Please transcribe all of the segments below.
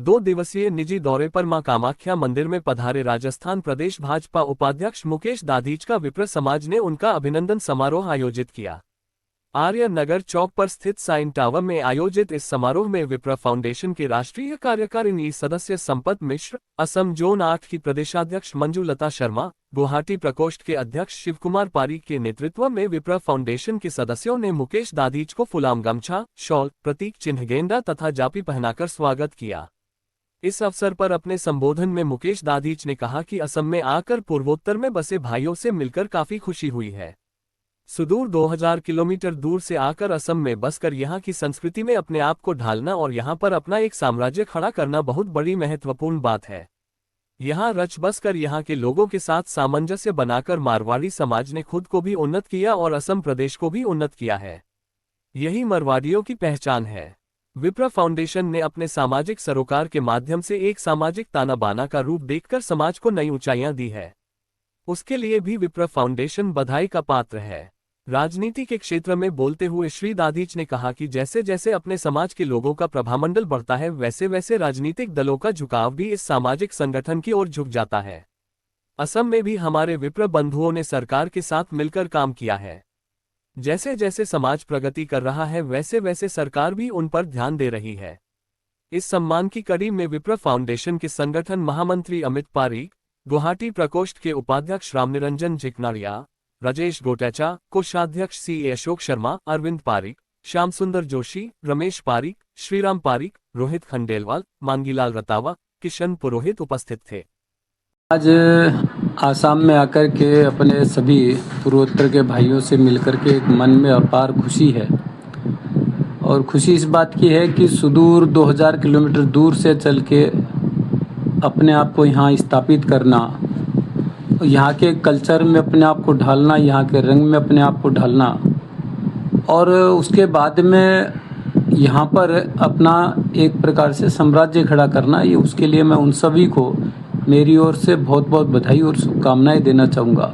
2 दिवसीय निजी दौरे पर मां कामाख्या मंदिर में पधारे राजस्थान प्रदेश भाजपा उपाध्यक्ष मुकेश दाधीच का विप्र समाज ने उनका अभिनंदन समारोह आयोजित किया। आर्य नगर चौक पर स्थित साइन टावर में आयोजित इस समारोह में विप्र फाउंडेशन के राष्ट्रीय कार्यकारिणी सदस्य संपत मिश्र, असम जोन 8 की प्रदेशाध्यक्ष मंजू लता शर्मा, गुवाहाटी प्रकोष्ठ के अध्यक्ष शिवकुमार पारीक के नेतृत्व में विप्र फाउंडेशन के सदस्यों ने मुकेश दाधीच को फुलाम गमछा, शॉल, प्रतीक चिन्ह गेंदा तथा जापी पहनाकर स्वागत किया। इस अवसर पर अपने संबोधन में मुकेश दाधीच ने कहा कि असम में आकर पूर्वोत्तर में बसे भाइयों से मिलकर काफी खुशी हुई है। सुदूर 2000 किलोमीटर दूर से आकर असम में बसकर यहाँ की संस्कृति में अपने आप को ढालना और यहाँ पर अपना एक साम्राज्य खड़ा करना बहुत बड़ी महत्वपूर्ण बात है। यहाँ रच बस कर यहाँ के लोगों के साथ सामंजस्य बनाकर मारवाड़ी समाज ने खुद को भी उन्नत किया और असम प्रदेश को भी उन्नत किया है। यही मारवाड़ियों की पहचान है। विप्र फाउंडेशन ने अपने सामाजिक सरोकार के माध्यम से एक सामाजिक ताना बाना का रूप देखकर समाज को नई ऊंचाइयां दी है। उसके लिए भी विप्र फाउंडेशन बधाई का पात्र है। राजनीति के क्षेत्र में बोलते हुए श्री दाधीच ने कहा कि जैसे जैसे अपने समाज के लोगों का प्रभामंडल बढ़ता है वैसे वैसे राजनीतिक दलों का झुकाव भी इस सामाजिक संगठन की ओर झुक जाता है। असम में भी हमारे विप्र बंधुओं ने सरकार के साथ मिलकर काम किया है। जैसे जैसे समाज प्रगति कर रहा है वैसे वैसे सरकार भी उन पर ध्यान दे रही है। इस सम्मान की कड़ी में विप्र फाउंडेशन के संगठन महामंत्री अमित पारीक, गुवाहाटी प्रकोष्ठ के उपाध्यक्ष रामनिरंजन जिकनाड़िया, राजेश गोटेचा, कोषाध्यक्ष सी अशोक शर्मा, अरविंद पारीक, श्याम सुंदर जोशी, रमेश पारीक, श्रीराम पारीक, रोहित खंडेलवाल, मांगीलाल रतावा, किशन पुरोहित उपस्थित थे। आज आसाम में आकर के अपने सभी पूर्वोत्तर के भाइयों से मिलकर के एक मन में अपार खुशी है और खुशी इस बात की है कि सुदूर 2000 किलोमीटर दूर से चल के अपने आप को यहाँ स्थापित करना, यहाँ के कल्चर में अपने आप को ढालना, यहाँ के रंग में अपने आप को ढालना और उसके बाद में यहाँ पर अपना एक प्रकार से साम्राज्य खड़ा करना, ये उसके लिए मैं उन सभी को मेरी ओर से बहुत बहुत बधाई और शुभकामनाएं देना चाहूँगा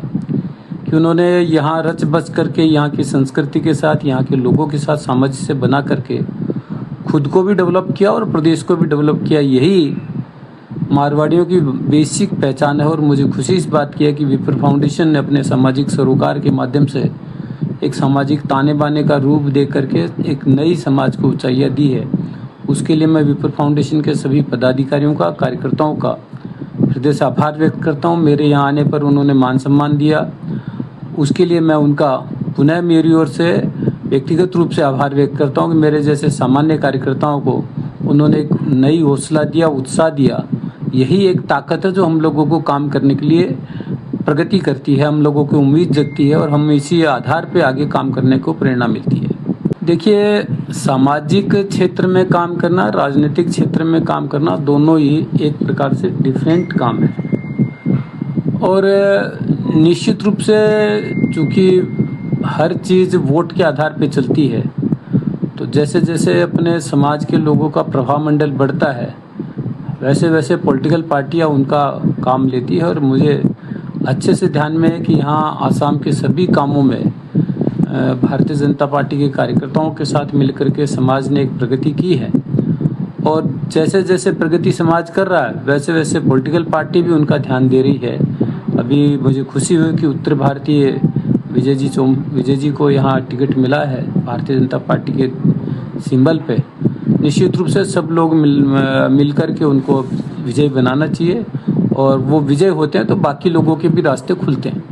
कि उन्होंने यहाँ रच बस करके यहाँ की संस्कृति के साथ, यहाँ के लोगों के साथ सामंजस्य बना करके खुद को भी डेवलप किया और प्रदेश को भी डेवलप किया। यही मारवाड़ियों की बेसिक पहचान है और मुझे खुशी इस बात की है कि विप्र फाउंडेशन ने अपने सामाजिक सरोकार के माध्यम से एक सामाजिक ताने बाने का रूप दे करके एक नई समाज को ऊंचाइयाँ दी है। उसके लिए मैं विप्र फाउंडेशन के सभी पदाधिकारियों का, कार्यकर्ताओं का हृदय से आभार व्यक्त करता हूँ। मेरे यहाँ आने पर उन्होंने मान सम्मान दिया, उसके लिए मैं उनका पुनः मेरी ओर से व्यक्तिगत रूप से आभार व्यक्त करता हूँ कि मेरे जैसे सामान्य कार्यकर्ताओं को उन्होंने एक नई हौसला दिया, उत्साह दिया। यही एक ताकत है जो हम लोगों को काम करने के लिए प्रगति करती है, हम लोगों की उम्मीद जगती है और हम इसी आधार पे आगे काम करने को प्रेरणा मिलती है। देखिए, सामाजिक क्षेत्र में काम करना, राजनीतिक क्षेत्र में काम करना, दोनों ही एक प्रकार से डिफरेंट काम है और निश्चित रूप से चूँकि हर चीज़ वोट के आधार पे चलती है, तो जैसे जैसे अपने समाज के लोगों का प्रभाव मंडल बढ़ता है वैसे वैसे पॉलिटिकल पार्टियां उनका काम लेती है और मुझे अच्छे से ध्यान में है कि यहाँ आसाम के सभी कामों में भारतीय जनता पार्टी के कार्यकर्ताओं के साथ मिलकर के समाज ने एक प्रगति की है और जैसे जैसे प्रगति समाज कर रहा है वैसे वैसे पॉलिटिकल पार्टी भी उनका ध्यान दे रही है। अभी मुझे खुशी हुई कि उत्तर भारतीय विजय जी को यहाँ टिकट मिला है भारतीय जनता पार्टी के सिंबल पे। निश्चित रूप से सब लोग मिल कर के उनको विजय बनाना चाहिए और वो विजय होते हैं तो बाकी लोगों के भी रास्ते खुलते हैं।